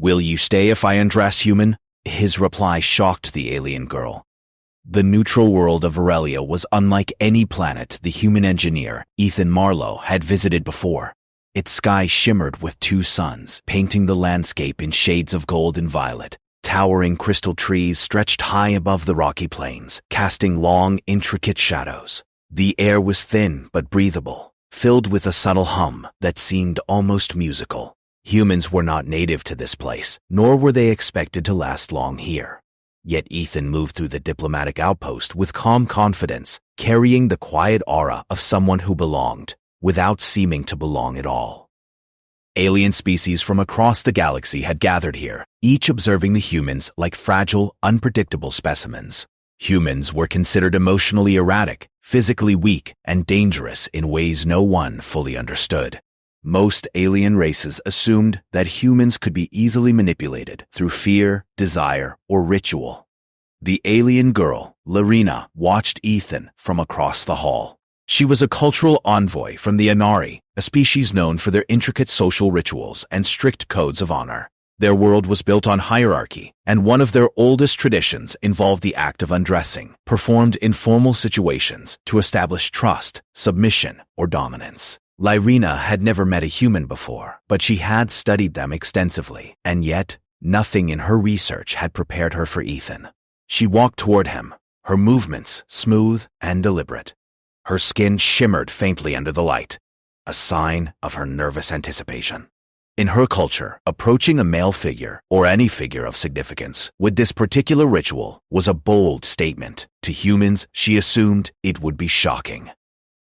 "Will you stay if I undress, human?" His reply shocked the alien girl. The neutral world of Aurelia was unlike any planet the human engineer, Ethan Marlowe, had visited before. Its sky shimmered with two suns, painting the landscape in shades of gold and violet. Towering crystal trees stretched high above the rocky plains, casting long, intricate shadows. The air was thin but breathable, filled with a subtle hum that seemed almost musical. Humans were not native to this place, nor were they expected to last long here. Yet Ethan moved through the diplomatic outpost with calm confidence, carrying the quiet aura of someone who belonged, without seeming to belong at all. Alien species from across the galaxy had gathered here, each observing the humans like fragile, unpredictable specimens. Humans were considered emotionally erratic, physically weak, and dangerous in ways no one fully understood. Most alien races assumed that humans could be easily manipulated through fear, desire, or ritual. The alien girl, Larina, watched Ethan from across the hall. She was a cultural envoy from the Inari, a species known for their intricate social rituals and strict codes of honor. Their world was built on hierarchy, and one of their oldest traditions involved the act of undressing, performed in formal situations to establish trust, submission, or dominance. Lyrina had never met a human before, but she had studied them extensively, and yet nothing in her research had prepared her for Ethan. She walked toward him, her movements smooth and deliberate. Her skin shimmered faintly under the light, a sign of her nervous anticipation. In her culture, approaching a male figure, or any figure of significance, with this particular ritual was a bold statement. To humans, she assumed it would be shocking.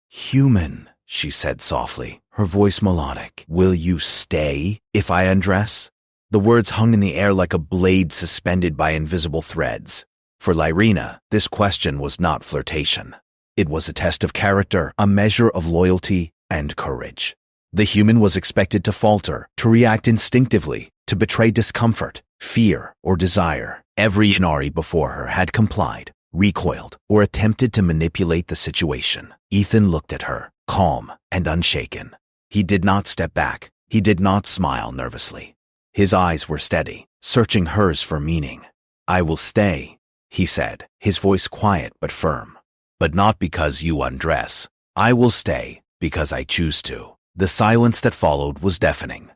"Human," she said softly, her voice melodic. "Will you stay if I undress?" The words hung in the air like a blade suspended by invisible threads. For Lyrina, this question was not flirtation. It was a test of character, a measure of loyalty and courage. The human was expected to falter, to react instinctively, to betray discomfort, fear, or desire. Every Inari before her had complied, recoiled, or attempted to manipulate the situation. Ethan looked at her, calm and unshaken. He did not step back. He did not smile nervously. His eyes were steady, searching hers for meaning. "I will stay," he said, his voice quiet but firm. "But not because you undress. I will stay because I choose to." The silence that followed was deafening.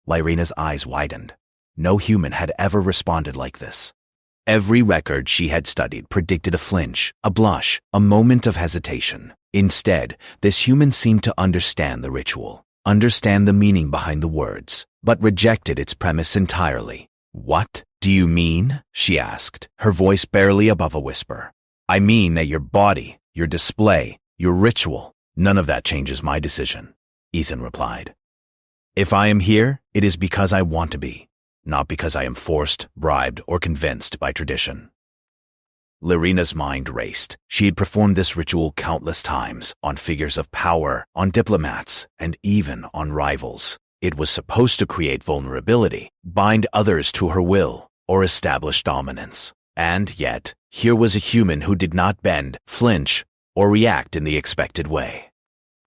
Lyrina's eyes widened. No human had ever responded like this. Every record she had studied predicted a flinch, a blush, a moment of hesitation. Instead, this human seemed to understand the ritual, understand the meaning behind the words, but rejected its premise entirely. "What do you mean?" she asked, her voice barely above a whisper. "I mean that your body, your display, your ritual, none of that changes my decision," Ethan replied. "If I am here, it is because I want to be, not because I am forced, bribed, or convinced by tradition." Lyrina's mind raced. She had performed this ritual countless times, on figures of power, on diplomats, and even on rivals. It was supposed to create vulnerability, bind others to her will, or establish dominance. And yet, here was a human who did not bend, flinch, or react in the expected way.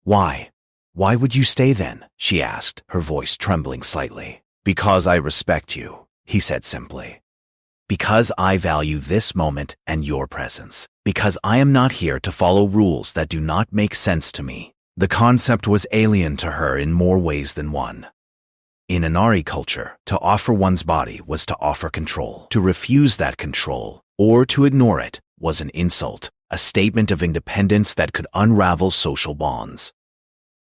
"Why? Why would you stay then?" she asked, her voice trembling slightly. "Because I respect you," he said simply. "Because I value this moment and your presence. Because I am not here to follow rules that do not make sense to me." The concept was alien to her in more ways than one. In Inari culture, to offer one's body was to offer control. To refuse that control, or to ignore it, was an insult, a statement of independence that could unravel social bonds.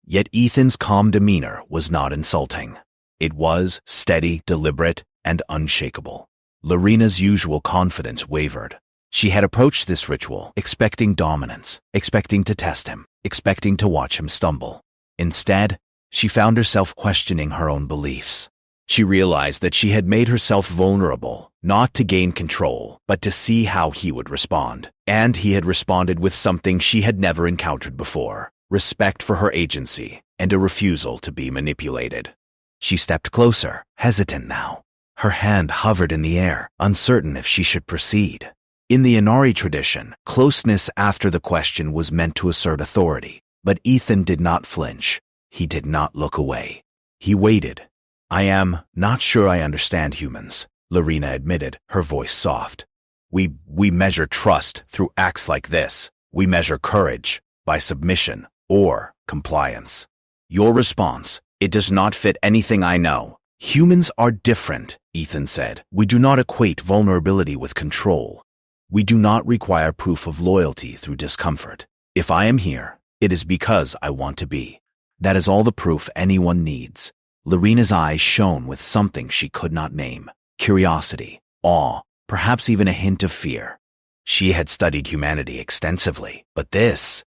Yet Ethan's calm demeanor was not insulting. It was steady, deliberate, and unshakable. Lyrina's usual confidence wavered. She had approached this ritual expecting dominance, expecting to test him, expecting to watch him stumble. Instead, she found herself questioning her own beliefs. She realized that she had made herself vulnerable, not to gain control, but to see how he would respond. And he had responded with something she had never encountered before: respect for her agency and a refusal to be manipulated. She stepped closer, hesitant now. Her hand hovered in the air, uncertain if she should proceed. In the Inari tradition, closeness after the question was meant to assert authority, but Ethan did not flinch. He did not look away. He waited, I am not sure I understand humans, Lorena admitted, her voice soft. We measure trust through acts like this. We measure courage by submission or compliance. Your response, it does not fit anything I know. Humans are different, Ethan said. We do not equate vulnerability with control. We do not require proof of loyalty through discomfort. If I am here, it is because I want to be. That is all the proof anyone needs. Lorena's eyes shone with something she could not name. Curiosity, awe, perhaps even a hint of fear. She had studied humanity extensively, but this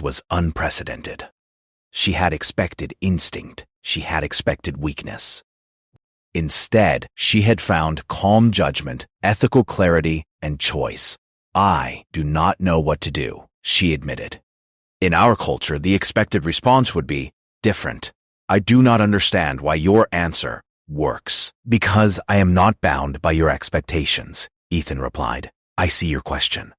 was unprecedented. She had expected instinct. She had expected weakness. Instead, she had found calm judgment, ethical clarity, and choice. I do not know what to do, she admitted. In our culture, the expected response would be different. I do not understand why your answer works. Because I am not bound by your expectations, Ethan replied. I see your question.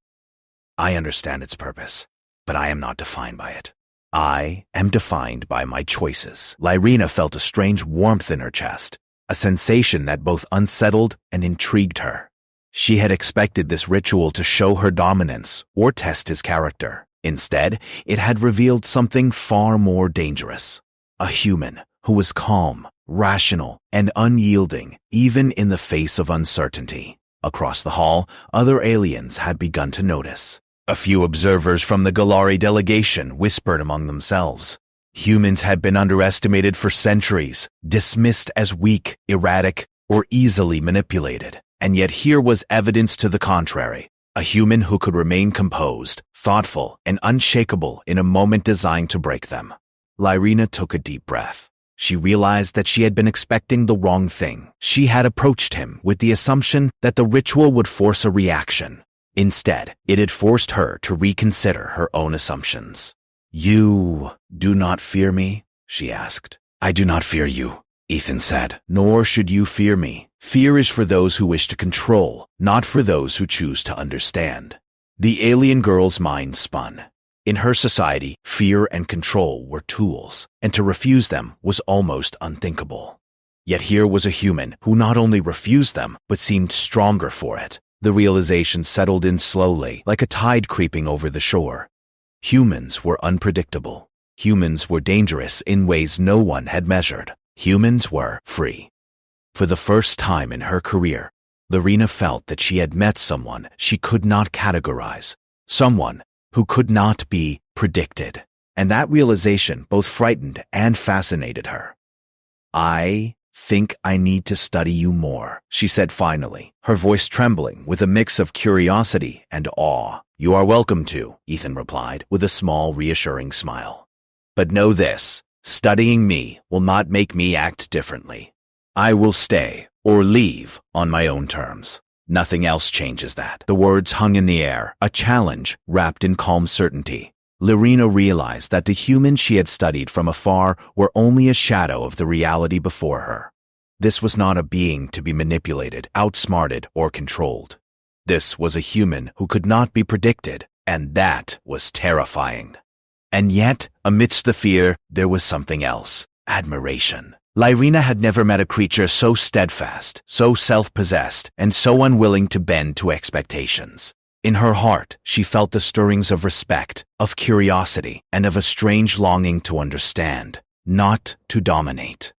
I understand its purpose, but I am not defined by it. I am defined by my choices. Lorena felt a strange warmth in her chest, a sensation that both unsettled and intrigued her. She had expected this ritual to show her dominance or test his character. Instead, it had revealed something far more dangerous. A human who was calm, rational, and unyielding, even in the face of uncertainty. Across the hall, other aliens had begun to notice. A few observers from the Galari delegation whispered among themselves. Humans had been underestimated for centuries, dismissed as weak, erratic, or easily manipulated. And yet here was evidence to the contrary. A human who could remain composed, thoughtful, and unshakable in a moment designed to break them. Lorena took a deep breath. She realized that she had been expecting the wrong thing. She had approached him with the assumption that the ritual would force a reaction. Instead, it had forced her to reconsider her own assumptions. You do not fear me? She asked. I do not fear you, Ethan said. Nor should you fear me. Fear is for those who wish to control, not for those who choose to understand. The alien girl's mind spun. In her society, fear and control were tools, and to refuse them was almost unthinkable. Yet here was a human who not only refused them, but seemed stronger for it. The realization settled in slowly, like a tide creeping over the shore. Humans were unpredictable. Humans were dangerous in ways no one had measured. Humans were free. For the first time in her career, Lorena felt that she had met someone she could not categorize, someone who could not be predicted. And that realization both frightened and fascinated her. I think I need to study you more, she said finally, her voice trembling with a mix of curiosity and awe. You are welcome to, Ethan replied with a small, reassuring smile. But know this, studying me will not make me act differently. I will stay or leave on my own terms. Nothing else changes that. The words hung in the air, a challenge wrapped in calm certainty. Lorena realized that the humans she had studied from afar were only a shadow of the reality before her. This was not a being to be manipulated, outsmarted, or controlled. This was a human who could not be predicted, and that was terrifying. And yet, amidst the fear, there was something else: admiration. Lorena had never met a creature so steadfast, so self-possessed, and so unwilling to bend to expectations. In her heart, she felt the stirrings of respect, of curiosity, and of a strange longing to understand, not to dominate.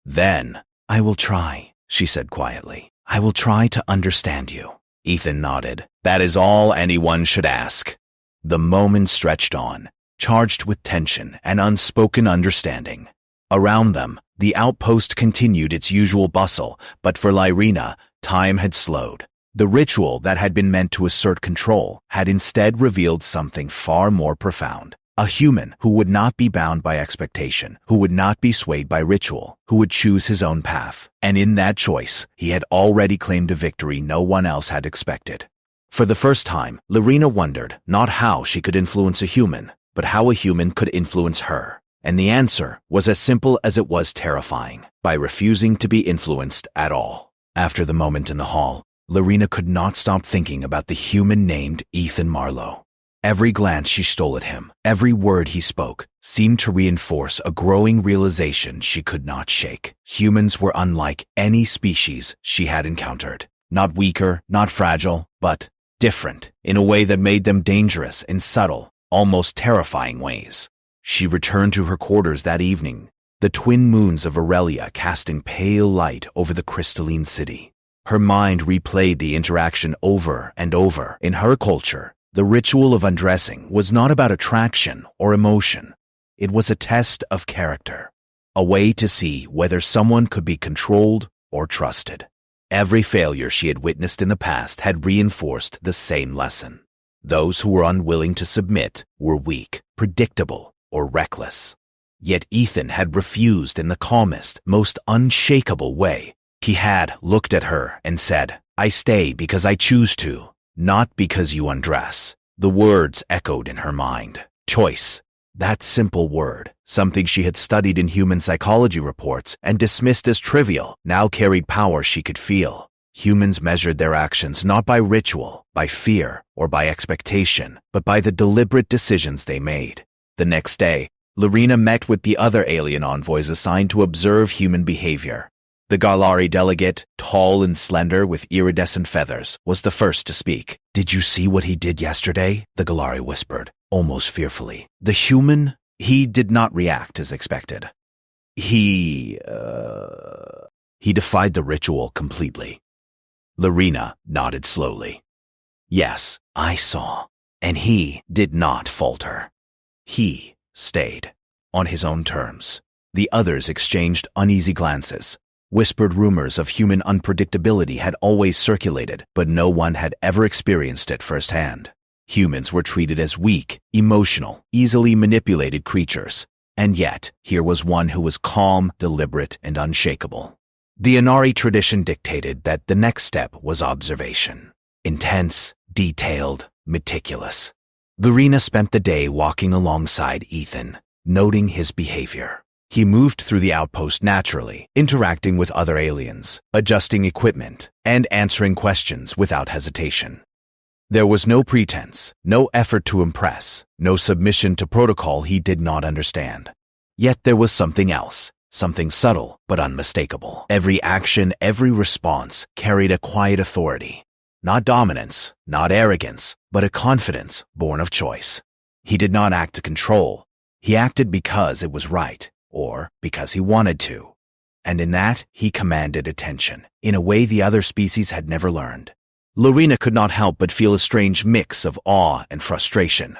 Then, I will try, she said quietly. I will try to understand you. Ethan nodded. That is all anyone should ask. The moment stretched on, charged with tension and unspoken understanding. Around them, the outpost continued its usual bustle, but for Lorena, time had slowed. The ritual that had been meant to assert control had instead revealed something far more profound. A human who would not be bound by expectation, who would not be swayed by ritual, who would choose his own path. And in that choice, he had already claimed a victory no one else had expected. For the first time, Lorena wondered not how she could influence a human, but how a human could influence her. And the answer was as simple as it was terrifying: by refusing to be influenced at all. After the moment in the hall, Lorena could not stop thinking about the human named Ethan Marlowe. Every glance she stole at him, every word he spoke, seemed to reinforce a growing realization she could not shake. Humans were unlike any species she had encountered. Not weaker, not fragile, but different, in a way that made them dangerous in subtle, almost terrifying ways. She returned to her quarters that evening, the twin moons of Aurelia casting pale light over the crystalline city. Her mind replayed the interaction over and over. In her culture, the ritual of undressing was not about attraction or emotion. It was a test of character, a way to see whether someone could be controlled or trusted. Every failure she had witnessed in the past had reinforced the same lesson. Those who were unwilling to submit were weak, predictable, or reckless. Yet Ethan had refused in the calmest, most unshakable way. He had looked at her and said, "I stay because I choose to, not because you undress." The words echoed in her mind. Choice. That simple word, something she had studied in human psychology reports and dismissed as trivial, now carried power she could feel. Humans measured their actions not by ritual, by fear, or by expectation, but by the deliberate decisions they made. The next day, Lorena met with the other alien envoys assigned to observe human behavior. The Galari delegate, tall and slender with iridescent feathers, was the first to speak. "Did you see what he did yesterday?" the Galari whispered, almost fearfully. The human, he did not react as expected. He defied the ritual completely. Lorena nodded slowly. "Yes, I saw." And he did not falter. He stayed, on his own terms. The others exchanged uneasy glances. Whispered rumors of human unpredictability had always circulated, but no one had ever experienced it firsthand. Humans were treated as weak, emotional, easily manipulated creatures. And yet, here was one who was calm, deliberate, and unshakable. The Inari tradition dictated that the next step was observation. Intense, detailed, meticulous. Lorena spent the day walking alongside Ethan, noting his behavior. He moved through the outpost naturally, interacting with other aliens, adjusting equipment, and answering questions without hesitation. There was no pretense, no effort to impress, no submission to protocol he did not understand. Yet there was something else, something subtle but unmistakable. Every action, every response carried a quiet authority. Not dominance, not arrogance, but a confidence born of choice. He did not act to control. He acted because it was right, or because he wanted to. And in that, he commanded attention, in a way the other species had never learned. Lorena could not help but feel a strange mix of awe and frustration.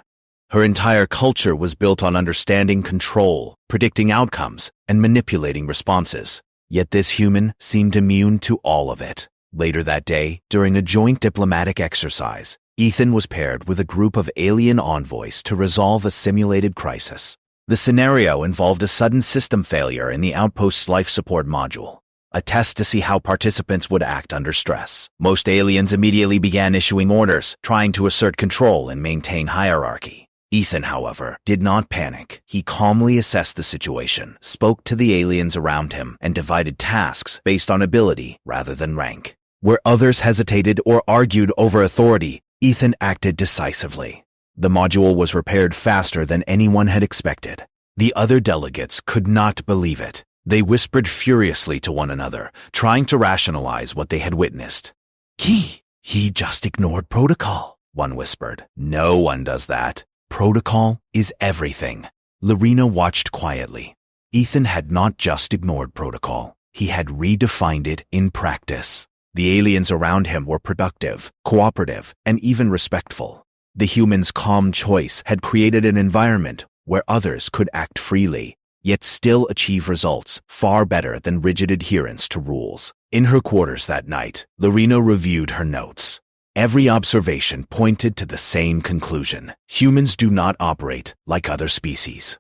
Her entire culture was built on understanding control, predicting outcomes, and manipulating responses. Yet this human seemed immune to all of it. Later that day, during a joint diplomatic exercise, Ethan was paired with a group of alien envoys to resolve a simulated crisis. The scenario involved a sudden system failure in the outpost's life support module, a test to see how participants would act under stress. Most aliens immediately began issuing orders, trying to assert control and maintain hierarchy. Ethan, however, did not panic. He calmly assessed the situation, spoke to the aliens around him, and divided tasks based on ability rather than rank. Where others hesitated or argued over authority, Ethan acted decisively. The module was repaired faster than anyone had expected. The other delegates could not believe it. They whispered furiously to one another, trying to rationalize what they had witnessed. He just ignored protocol," one whispered. "No one does that. Protocol is everything." Lorena watched quietly. Ethan had not just ignored protocol. He had redefined it in practice. The aliens around him were productive, cooperative, and even respectful. The humans' calm choice had created an environment where others could act freely, yet still achieve results far better than rigid adherence to rules. In her quarters that night, Lorena reviewed her notes. Every observation pointed to the same conclusion. Humans do not operate like other species.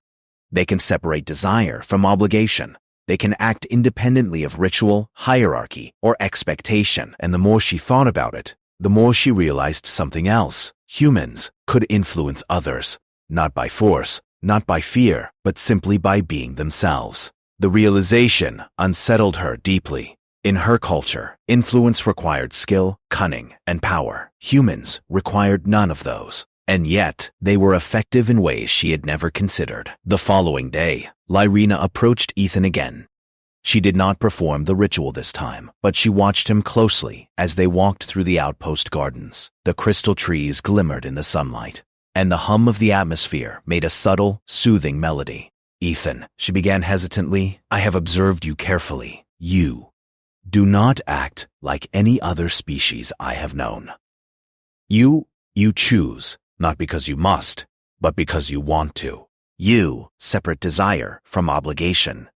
They can separate desire from obligation. They can act independently of ritual, hierarchy, or expectation. And the more she thought about it, the more she realized something else. Humans could influence others, not by force, not by fear, but simply by being themselves. The realization unsettled her deeply. In her culture, influence required skill, cunning, and power. Humans required none of those. And yet, they were effective in ways she had never considered. The following day, Lyrina approached Ethan again. She did not perform the ritual this time, but she watched him closely as they walked through the outpost gardens. The crystal trees glimmered in the sunlight, and the hum of the atmosphere made a subtle, soothing melody. Ethan, she began hesitantly, I have observed you carefully. You do not act like any other species I have known. You choose, not because you must, but because you want to. You separate desire from obligation.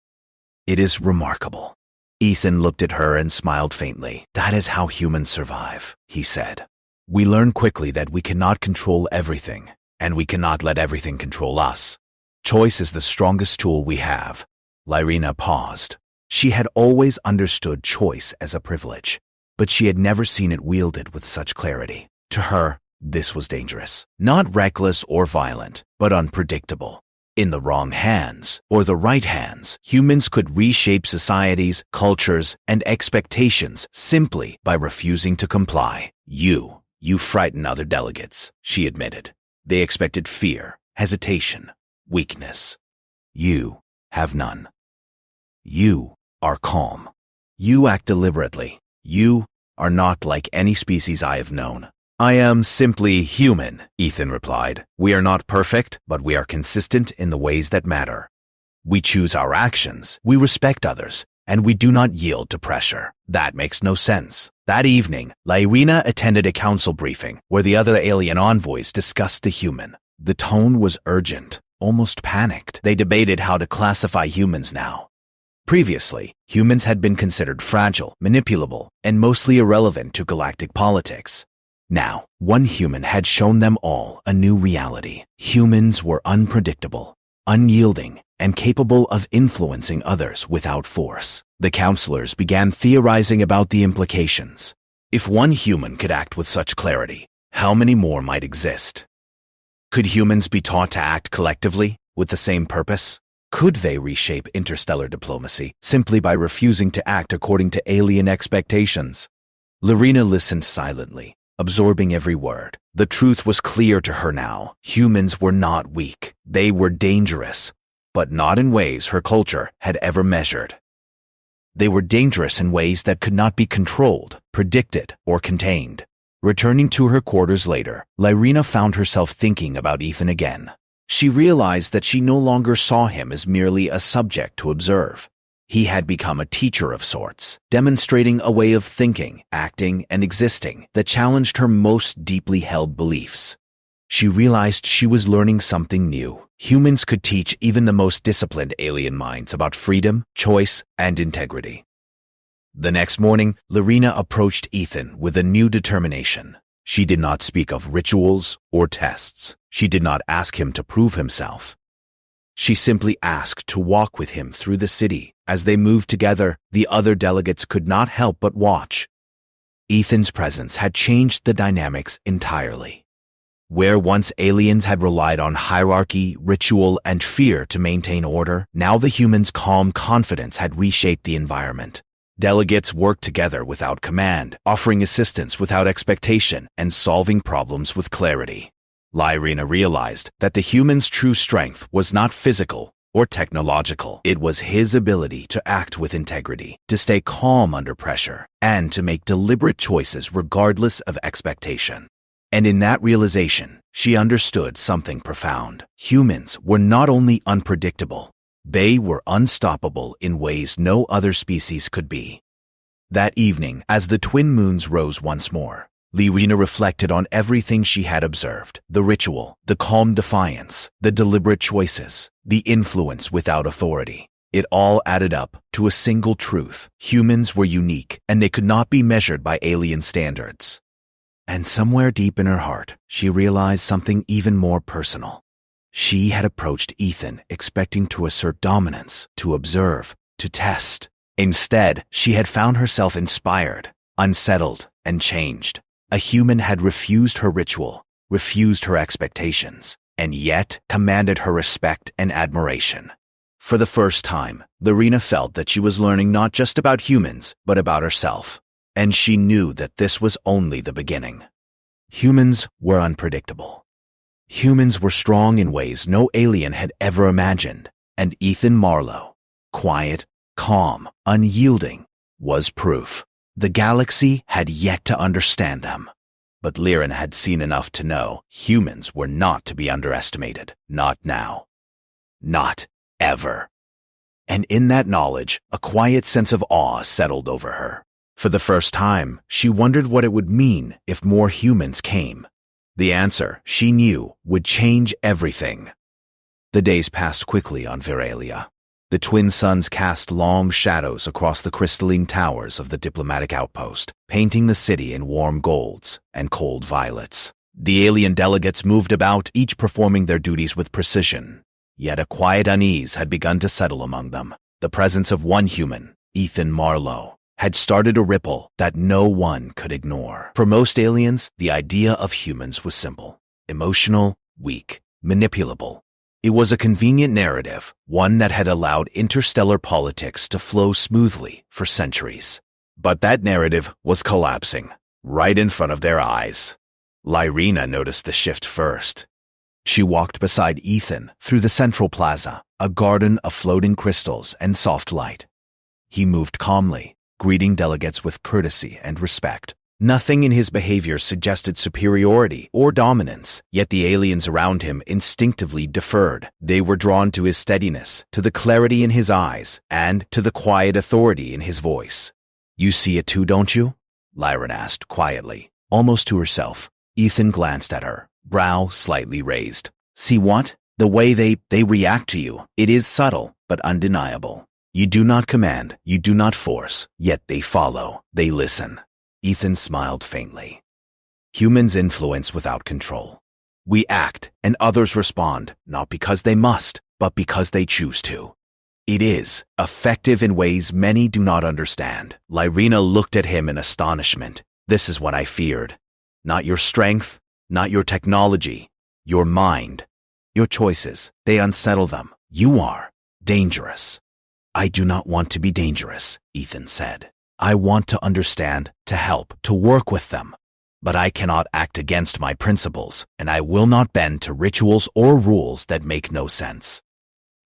It is remarkable. Ethan looked at her and smiled faintly. That is how humans survive, he said. We learn quickly that we cannot control everything, and we cannot let everything control us. Choice is the strongest tool we have. Lyrina paused. She had always understood choice as a privilege, but she had never seen it wielded with such clarity. To her, this was dangerous. Not reckless or violent, but unpredictable. In the wrong hands, or the right hands, humans could reshape societies, cultures, and expectations simply by refusing to comply. You frighten other delegates, she admitted. They expected fear, hesitation, weakness. You have none. You are calm. You act deliberately. You are not like any species I have known. I am simply human, Ethan replied. We are not perfect, but we are consistent in the ways that matter. We choose our actions, we respect others, and we do not yield to pressure. That makes no sense. That evening, Lyrina attended a council briefing where the other alien envoys discussed the human. The tone was urgent, almost panicked. They debated how to classify humans now. Previously, humans had been considered fragile, manipulable, and mostly irrelevant to galactic politics. Now, one human had shown them all a new reality. Humans were unpredictable, unyielding, and capable of influencing others without force. The counselors began theorizing about the implications. If one human could act with such clarity, how many more might exist? Could humans be taught to act collectively with the same purpose? Could they reshape interstellar diplomacy simply by refusing to act according to alien expectations? Lyrina listened silently, absorbing every word. The truth was clear to her now. Humans were not weak. They were dangerous, but not in ways her culture had ever measured. They were dangerous in ways that could not be controlled, predicted, or contained. Returning to her quarters later, Lyrina found herself thinking about Ethan again. She realized that she no longer saw him as merely a subject to observe. He had become a teacher of sorts, demonstrating a way of thinking, acting, and existing that challenged her most deeply held beliefs. She realized she was learning something new. Humans could teach even the most disciplined alien minds about freedom, choice, and integrity. The next morning, Lyrina approached Ethan with a new determination. She did not speak of rituals or tests. She did not ask him to prove himself. She simply asked to walk with him through the city. As they moved together, the other delegates could not help but watch. Ethan's presence had changed the dynamics entirely. Where once aliens had relied on hierarchy, ritual, and fear to maintain order, now the humans' calm confidence had reshaped the environment. Delegates worked together without command, offering assistance without expectation, and solving problems with clarity. Lyrina realized that the human's true strength was not physical or technological. It was his ability to act with integrity, to stay calm under pressure, and to make deliberate choices regardless of expectation. And in that realization, she understood something profound. Humans were not only unpredictable, they were unstoppable in ways no other species could be. That evening, as the twin moons rose once more, Lyrina reflected on everything she had observed: the ritual, the calm defiance, the deliberate choices, the influence without authority. It all added up to a single truth: humans were unique, and they could not be measured by alien standards. And somewhere deep in her heart, she realized something even more personal. She had approached Ethan expecting to assert dominance, to observe, to test. Instead, she had found herself inspired, unsettled, and changed. A human had refused her ritual, refused her expectations, and yet commanded her respect and admiration. For the first time, Lyrina felt that she was learning not just about humans, but about herself. And she knew that this was only the beginning. Humans were unpredictable. Humans were strong in ways no alien had ever imagined, and Ethan Marlowe, quiet, calm, unyielding, was proof. The galaxy had yet to understand them. But Liren had seen enough to know humans were not to be underestimated. Not now. Not ever. And in that knowledge, a quiet sense of awe settled over her. For the first time, she wondered what it would mean if more humans came. The answer, she knew, would change everything. The days passed quickly on Veralia. The twin suns cast long shadows across the crystalline towers of the diplomatic outpost, painting the city in warm golds and cold violets. The alien delegates moved about, each performing their duties with precision. Yet a quiet unease had begun to settle among them. The presence of one human, Ethan Marlowe, had started a ripple that no one could ignore. For most aliens, the idea of humans was simple, emotional, weak, manipulable. It was a convenient narrative, one that had allowed interstellar politics to flow smoothly for centuries. But that narrative was collapsing, right in front of their eyes. Lyrena noticed the shift first. She walked beside Ethan through the central plaza, a garden of floating crystals and soft light. He moved calmly, greeting delegates with courtesy and respect. Nothing in his behavior suggested superiority or dominance, yet the aliens around him instinctively deferred. They were drawn to his steadiness, to the clarity in his eyes, and to the quiet authority in his voice. "You see it too, don't you?" Liren asked quietly, almost to herself. Ethan glanced at her, brow slightly raised. "See what? The way they react to you. It is subtle, but undeniable. You do not command, you do not force, yet they follow, they listen." Ethan smiled faintly. Humans influence without control. We act, and others respond, not because they must, but because they choose to. It is effective in ways many do not understand. Lyrena looked at him in astonishment. "This is what I feared. Not your strength, not your technology, your mind. Your choices, they unsettle them. You are dangerous." "I do not want to be dangerous," Ethan said. "I want to understand, to help, to work with them. But I cannot act against my principles, and I will not bend to rituals or rules that make no sense."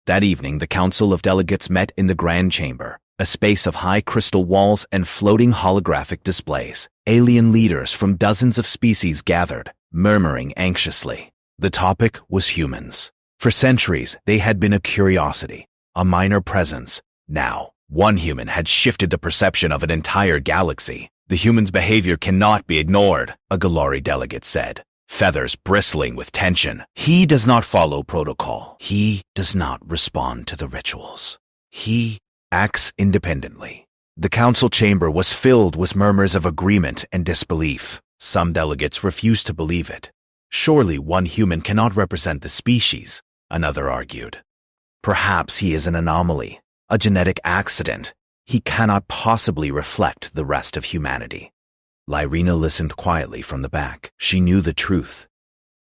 That evening, the Council of Delegates met in the Grand Chamber, a space of high crystal walls and floating holographic displays. Alien leaders from dozens of species gathered, murmuring anxiously. The topic was humans. For centuries, they had been a curiosity, a minor presence. Now, one human had shifted the perception of an entire galaxy. "The human's behavior cannot be ignored," a Galari delegate said, feathers bristling with tension. "He does not follow protocol. He does not respond to the rituals. He acts independently." The council chamber was filled with murmurs of agreement and disbelief. Some delegates refused to believe it. "Surely one human cannot represent the species," another argued. "Perhaps he is an anomaly, a genetic accident. He cannot possibly reflect the rest of humanity." Lyrena listened quietly from the back. She knew the truth.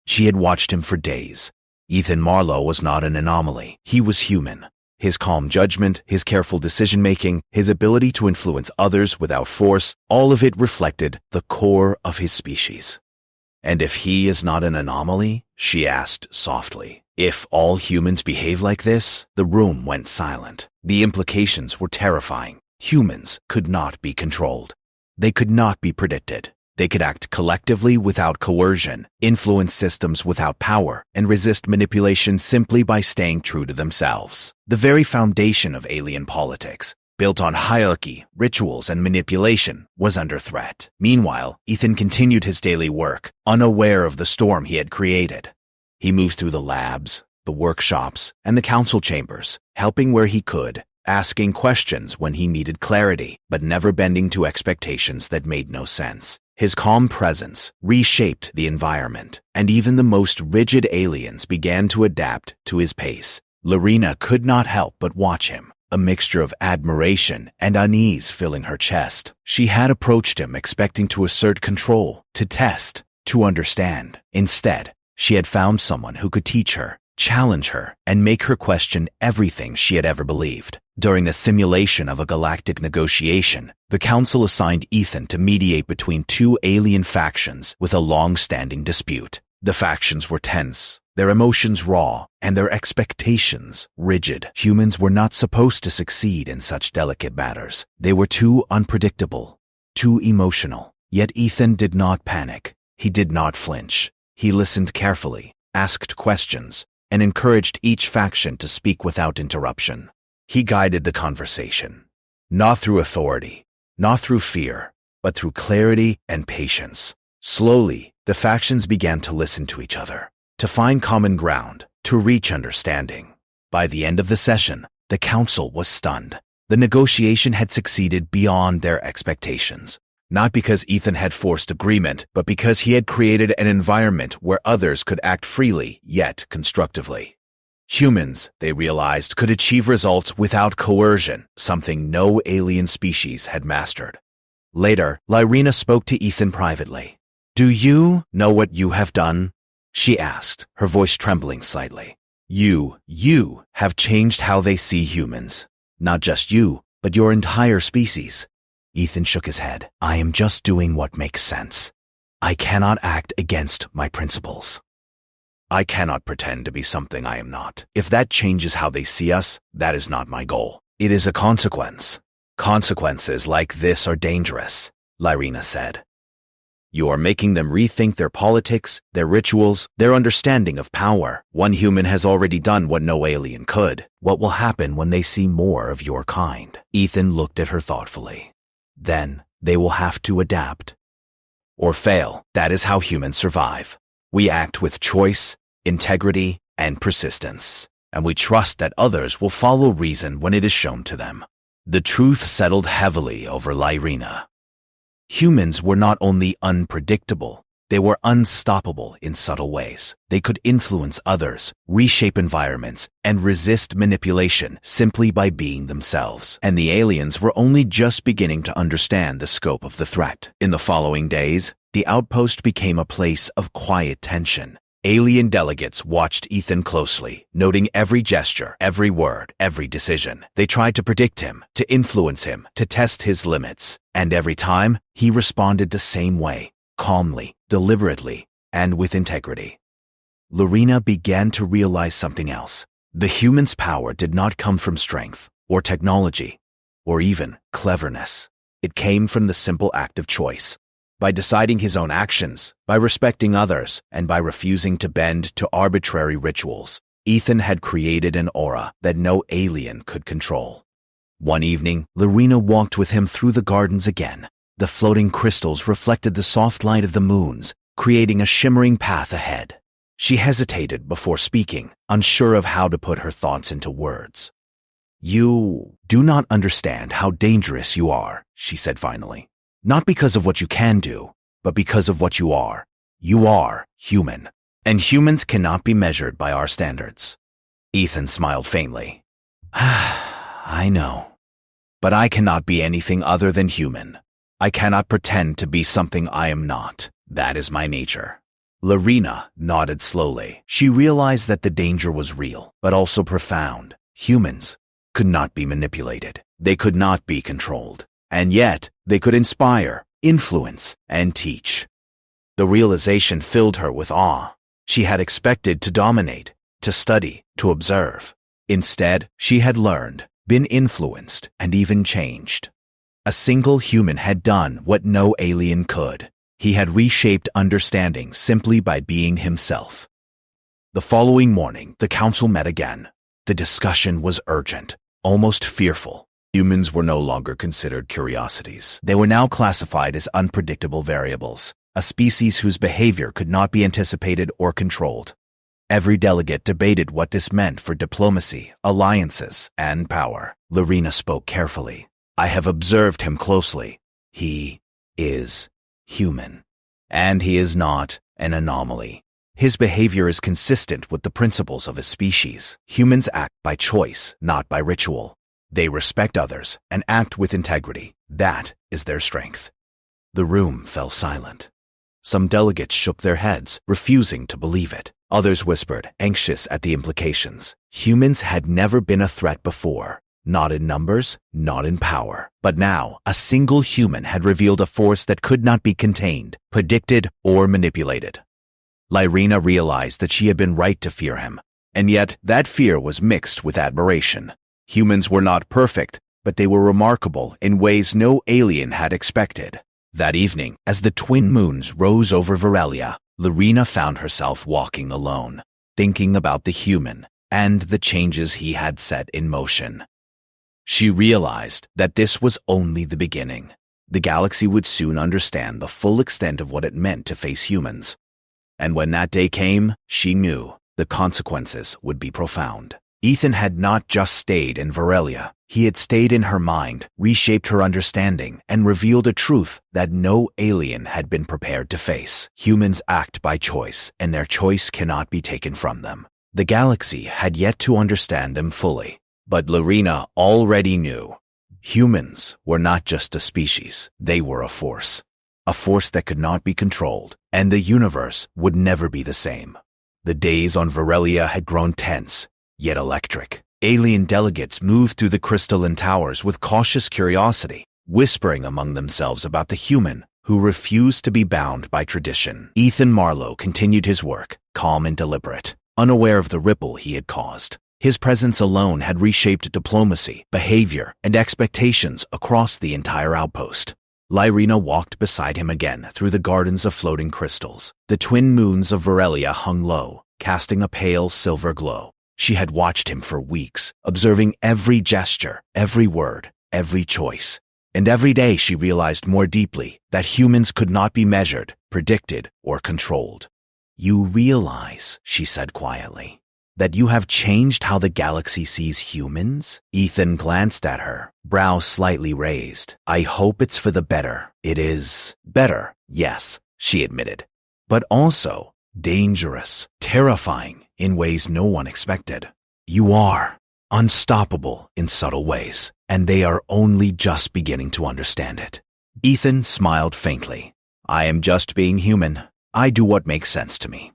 She had watched him for days. Ethan Marlowe was not an anomaly. He was human. His calm judgment, his careful decision-making, his ability to influence others without force, all of it reflected the core of his species. "And if he is not an anomaly?" she asked softly. "If all humans behave like this?" The room went silent. The implications were terrifying. Humans could not be controlled. They could not be predicted. They could act collectively without coercion, influence systems without power, and resist manipulation simply by staying true to themselves. The very foundation of alien politics, built on hierarchy, rituals, and manipulation, was under threat. Meanwhile, Ethan continued his daily work, unaware of the storm he had created. He moved through the labs, the workshops, and the council chambers, helping where he could, asking questions when he needed clarity, but never bending to expectations that made no sense. His calm presence reshaped the environment, and even the most rigid aliens began to adapt to his pace. Lyrena could not help but watch him, a mixture of admiration and unease filling her chest. She had approached him expecting to assert control, to test, to understand. Instead, she had found someone who could teach her, challenge her, and make her question everything she had ever believed. During the simulation of a galactic negotiation, the Council assigned Ethan to mediate between two alien factions with a long-standing dispute. The factions were tense, their emotions raw, and their expectations rigid. Humans were not supposed to succeed in such delicate matters. They were too unpredictable, too emotional. Yet Ethan did not panic. He did not flinch. He listened carefully, asked questions, and encouraged each faction to speak without interruption. He guided the conversation, not through authority, not through fear, but through clarity and patience. Slowly, the factions began to listen to each other, to find common ground, to reach understanding. By the end of the session, the council was stunned. The negotiation had succeeded beyond their expectations, not because Ethan had forced agreement, but because he had created an environment where others could act freely, yet constructively. Humans, they realized, could achieve results without coercion, something no alien species had mastered. Later, Lyrina spoke to Ethan privately. "Do you know what you have done?" she asked, her voice trembling slightly. You have changed how they see humans. Not just you, but your entire species." Ethan shook his head. "I am just doing what makes sense. I cannot act against my principles. I cannot pretend to be something I am not. If that changes how they see us, that is not my goal. It is a consequence. Consequences like this are dangerous," Lyrina said. "You are making them rethink their politics, their rituals, their understanding of power. One human has already done what no alien could. What will happen when they see more of your kind?" Ethan looked at her thoughtfully. "Then they will have to adapt. Or fail. That is how humans survive. We act with choice, integrity, and persistence. And we trust that others will follow reason when it is shown to them." The truth settled heavily over Lyrina. Humans were not only unpredictable, they were unstoppable in subtle ways. They could influence others, reshape environments, and resist manipulation simply by being themselves. And the aliens were only just beginning to understand the scope of the threat. In the following days, the outpost became a place of quiet tension. Alien delegates watched Ethan closely, noting every gesture, every word, every decision. They tried to predict him, to influence him, to test his limits. And every time, he responded the same way, calmly, deliberately, and with integrity. Lyrina began to realize something else. The human's power did not come from strength, or technology, or even cleverness. It came from the simple act of choice. By deciding his own actions, by respecting others, and by refusing to bend to arbitrary rituals, Ethan had created an aura that no alien could control. One evening, Lyrina walked with him through the gardens again. The floating crystals reflected the soft light of the moons, creating a shimmering path ahead. She hesitated before speaking, unsure of how to put her thoughts into words. "You do not understand how dangerous you are," she said finally. "Not because of what you can do, but because of what you are. You are human, and humans cannot be measured by our standards." Ethan smiled faintly. "I know, but I cannot be anything other than human. I cannot pretend to be something I am not. That is my nature." Lyrina nodded slowly. She realized that the danger was real, but also profound. Humans could not be manipulated. They could not be controlled. And yet, they could inspire, influence, and teach. The realization filled her with awe. She had expected to dominate, to study, to observe. Instead, she had learned, been influenced, and even changed. A single human had done what no alien could. He had reshaped understanding simply by being himself. The following morning, the council met again. The discussion was urgent, almost fearful. Humans were no longer considered curiosities. They were now classified as unpredictable variables, a species whose behavior could not be anticipated or controlled. Every delegate debated what this meant for diplomacy, alliances, and power. Lyrina spoke carefully. "I have observed him closely. He is human, and he is not an anomaly. His behavior is consistent with the principles of his species. Humans act by choice, not by ritual. They respect others and act with integrity. That is their strength." The room fell silent. Some delegates shook their heads, refusing to believe it. Others whispered, anxious at the implications. Humans had never been a threat before. Not in numbers, not in power. But now, a single human had revealed a force that could not be contained, predicted, or manipulated. Lyrina realized that she had been right to fear him, and yet that fear was mixed with admiration. Humans were not perfect, but they were remarkable in ways no alien had expected. That evening, as the twin moons rose over Varelia, Lyrina found herself walking alone, thinking about the human and the changes he had set in motion. She realized that this was only the beginning. The galaxy would soon understand the full extent of what it meant to face humans. And when that day came, she knew the consequences would be profound. Ethan had not just stayed in Varelia. He had stayed in her mind, reshaped her understanding, and revealed a truth that no alien had been prepared to face. Humans act by choice, and their choice cannot be taken from them. The galaxy had yet to understand them fully, but Lyrina already knew. Humans were not just a species, they were a force that could not be controlled, and the universe would never be the same. The days on Varelia had grown tense, yet electric. Alien delegates moved through the crystalline towers with cautious curiosity, whispering among themselves about the human who refused to be bound by tradition. Ethan Marlowe continued his work, calm and deliberate, unaware of the ripple he had caused. His presence alone had reshaped diplomacy, behavior, and expectations across the entire outpost. Lyrina walked beside him again through the gardens of floating crystals. The twin moons of Varelia hung low, casting a pale silver glow. She had watched him for weeks, observing every gesture, every word, every choice. And every day she realized more deeply that humans could not be measured, predicted, or controlled. "You realize," she said quietly, "that you have changed how the galaxy sees humans?" Ethan glanced at her, brow slightly raised. "I hope it's for the better." "It is better, yes," she admitted, "but also dangerous, terrifying in ways no one expected. You are unstoppable in subtle ways, and they are only just beginning to understand it." Ethan smiled faintly. "I am just being human. I do what makes sense to me.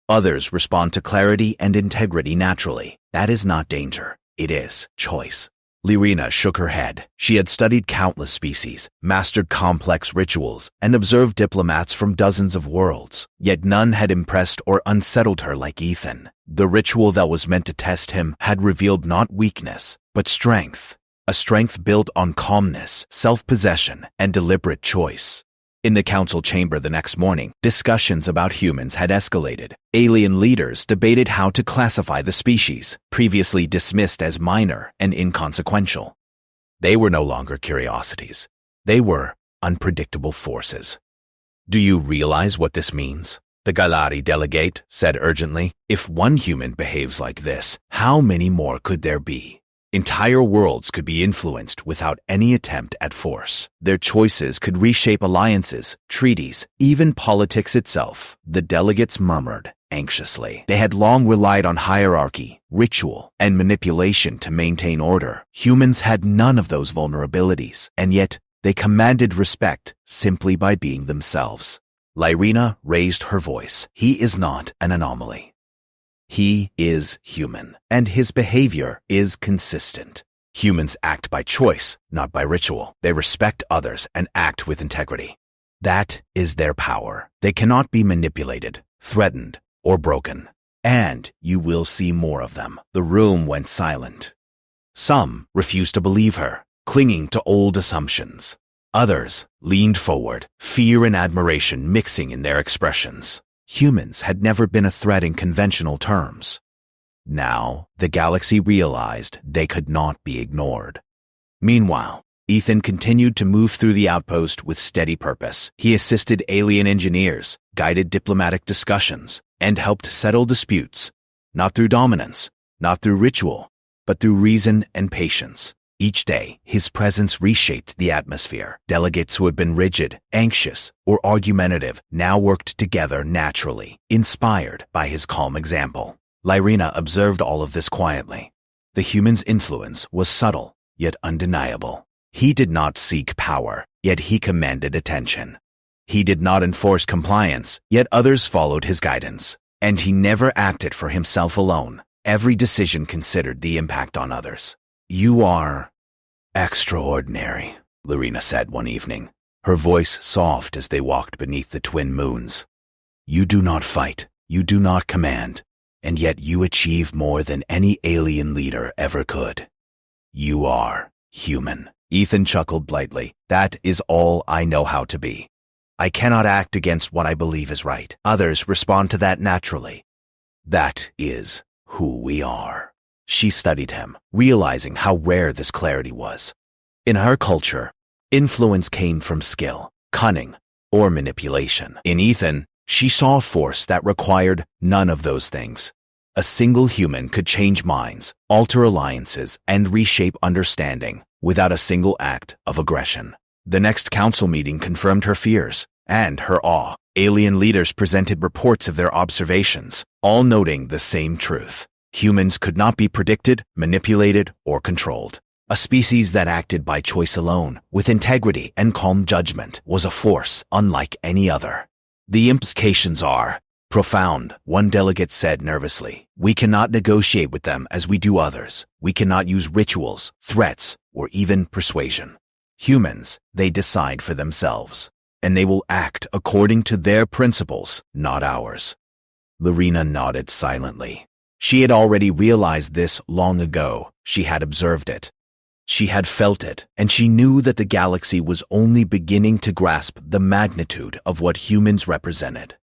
Others respond to clarity and integrity naturally. That is not danger. It is choice." Lyrina shook her head. She had studied countless species, mastered complex rituals, and observed diplomats from dozens of worlds. Yet none had impressed or unsettled her like Ethan. The ritual that was meant to test him had revealed not weakness, but strength. A strength built on calmness, self-possession, and deliberate choice. In the council chamber the next morning, discussions about humans had escalated. Alien leaders debated how to classify the species, previously dismissed as minor and inconsequential. They were no longer curiosities. They were unpredictable forces. "Do you realize what this means?" the Galari delegate said urgently. "If one human behaves like this, how many more could there be? Entire worlds could be influenced without any attempt at force. Their choices could reshape alliances, treaties, even politics itself." The delegates murmured anxiously. They had long relied on hierarchy, ritual, and manipulation to maintain order. Humans had none of those vulnerabilities, and yet they commanded respect simply by being themselves. Lyrina raised her voice. "He is not an anomaly. He is human, and his behavior is consistent. Humans act by choice, not by ritual. They respect others and act with integrity. That is their power. They cannot be manipulated, threatened, or broken. And you will see more of them." The room went silent. Some refused to believe her, clinging to old assumptions. Others leaned forward, fear and admiration mixing in their expressions. Humans had never been a threat in conventional terms. Now, the galaxy realized they could not be ignored. Meanwhile, Ethan continued to move through the outpost with steady purpose. He assisted alien engineers, guided diplomatic discussions, and helped settle disputes, not through dominance, not through ritual, but through reason and patience. Each day, his presence reshaped the atmosphere. Delegates who had been rigid, anxious, or argumentative now worked together naturally, inspired by his calm example. Lyrina observed all of this quietly. The human's influence was subtle, yet undeniable. He did not seek power, yet he commanded attention. He did not enforce compliance, yet others followed his guidance. And he never acted for himself alone. Every decision considered the impact on others. "You are extraordinary," Lyrina said one evening, her voice soft as they walked beneath the twin moons. "You do not fight. You do not command, and yet you achieve more than any alien leader ever could. You are human." Ethan chuckled lightly. "That is all I know how to be. I cannot act against what I believe is right. Others respond to that naturally. That is who we are." She studied him, realizing how rare this clarity was. In her culture, influence came from skill, cunning, or manipulation. In Ethan, she saw a force that required none of those things. A single human could change minds, alter alliances, and reshape understanding without a single act of aggression. The next council meeting confirmed her fears and her awe. Alien leaders presented reports of their observations, all noting the same truth. Humans could not be predicted, manipulated, or controlled. A species that acted by choice alone, with integrity and calm judgment, was a force unlike any other. "The implications are profound," one delegate said nervously. "We cannot negotiate with them as we do others. We cannot use rituals, threats, or even persuasion. Humans, they decide for themselves, and they will act according to their principles, not ours." Lorena nodded silently. She had already realized this long ago. She had observed it. She had felt it, and she knew that the galaxy was only beginning to grasp the magnitude of what humans represented.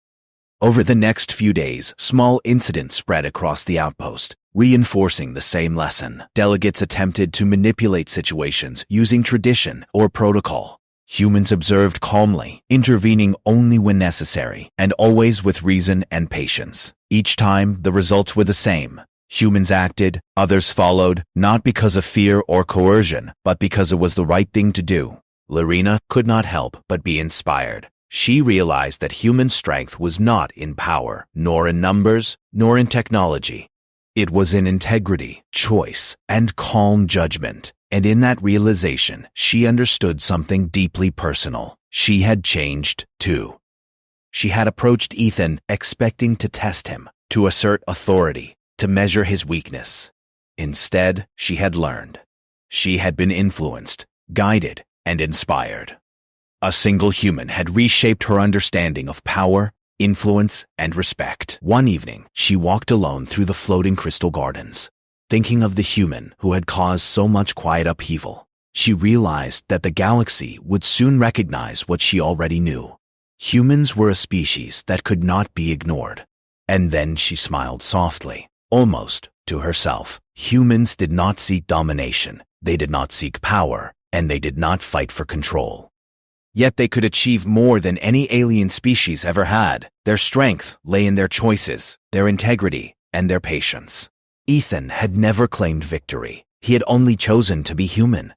Over the next few days, small incidents spread across the outpost, reinforcing the same lesson. Delegates attempted to manipulate situations using tradition or protocol. Humans observed calmly, intervening only when necessary, and always with reason and patience. Each time, the results were the same. Humans acted, others followed, not because of fear or coercion, but because it was the right thing to do. Lorena could not help but be inspired. She realized that human strength was not in power, nor in numbers, nor in technology. It was in integrity, choice, and calm judgment. And in that realization, she understood something deeply personal. She had changed, too. She had approached Ethan expecting to test him, to assert authority, to measure his weakness. Instead, she had learned. She had been influenced, guided, and inspired. A single human had reshaped her understanding of power, influence, and respect. One evening, she walked alone through the floating crystal gardens. Thinking of the human who had caused so much quiet upheaval, she realized that the galaxy would soon recognize what she already knew. Humans were a species that could not be ignored. And then she smiled softly, almost to herself. Humans did not seek domination, they did not seek power, and they did not fight for control. Yet they could achieve more than any alien species ever had. Their strength lay in their choices, their integrity, and their patience. Ethan had never claimed victory. He had only chosen to be human.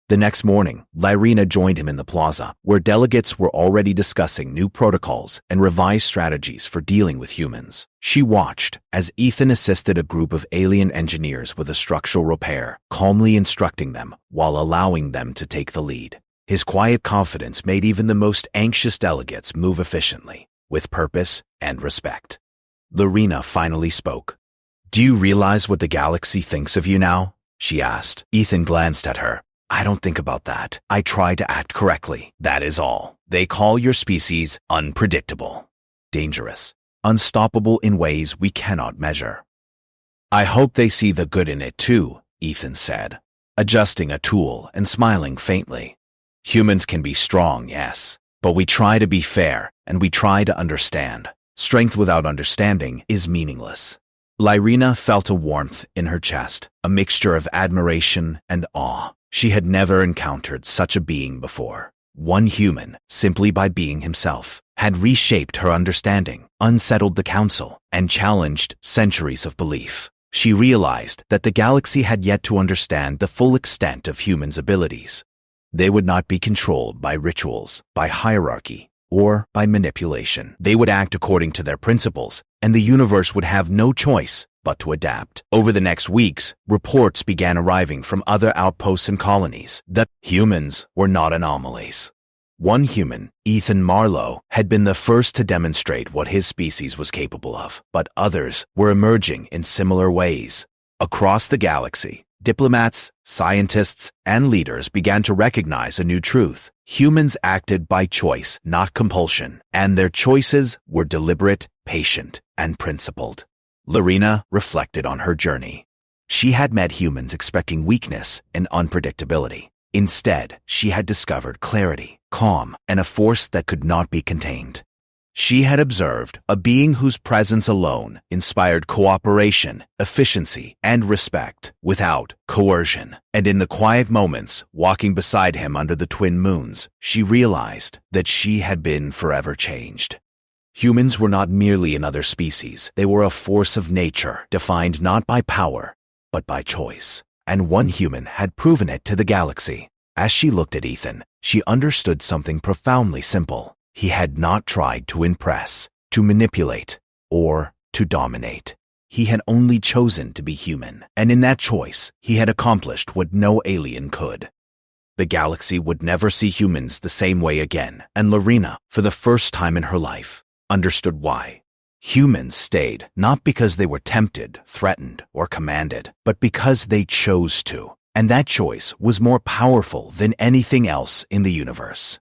The next morning, Lorena joined him in the plaza, where delegates were already discussing new protocols and revised strategies for dealing with humans. She watched as Ethan assisted a group of alien engineers with a structural repair, calmly instructing them while allowing them to take the lead. His quiet confidence made even the most anxious delegates move efficiently, with purpose and respect. Lorena finally spoke. "Do you realize what the galaxy thinks of you now?" she asked. Ethan glanced at her. "I don't think about that. I try to act correctly. That is all. They call your species unpredictable, dangerous, unstoppable in ways we cannot measure." "I hope they see the good in it too," Ethan said, adjusting a tool and smiling faintly. "Humans can be strong, yes, but we try to be fair and we try to understand. Strength without understanding is meaningless." Lorena felt a warmth in her chest, a mixture of admiration and awe. She had never encountered such a being before. One human, simply by being himself, had reshaped her understanding, unsettled the council, and challenged centuries of belief. She realized that the galaxy had yet to understand the full extent of humans' abilities. They would not be controlled by rituals, by hierarchy, or by manipulation. They would act according to their principles, and the universe would have no choice but to adapt. Over the next weeks, reports began arriving from other outposts and colonies that humans were not anomalies. One human, Ethan Marlowe, had been the first to demonstrate what his species was capable of, but others were emerging in similar ways. Across the galaxy, diplomats, scientists, and leaders began to recognize a new truth. Humans acted by choice, not compulsion, and their choices were deliberate, patient, and principled. Lorena reflected on her journey. She had met humans expecting weakness and unpredictability. Instead, she had discovered clarity, calm, and a force that could not be contained. She had observed a being whose presence alone inspired cooperation, efficiency, and respect without coercion. And in the quiet moments, walking beside him under the twin moons, she realized that she had been forever changed. Humans were not merely another species. They were a force of nature, defined not by power, but by choice. And one human had proven it to the galaxy. As she looked at Ethan, she understood something profoundly simple. He had not tried to impress, to manipulate, or to dominate. He had only chosen to be human, and in that choice, he had accomplished what no alien could. The galaxy would never see humans the same way again, and Lorena, for the first time in her life, understood why. Humans stayed not because they were tempted, threatened, or commanded, but because they chose to, and that choice was more powerful than anything else in the universe.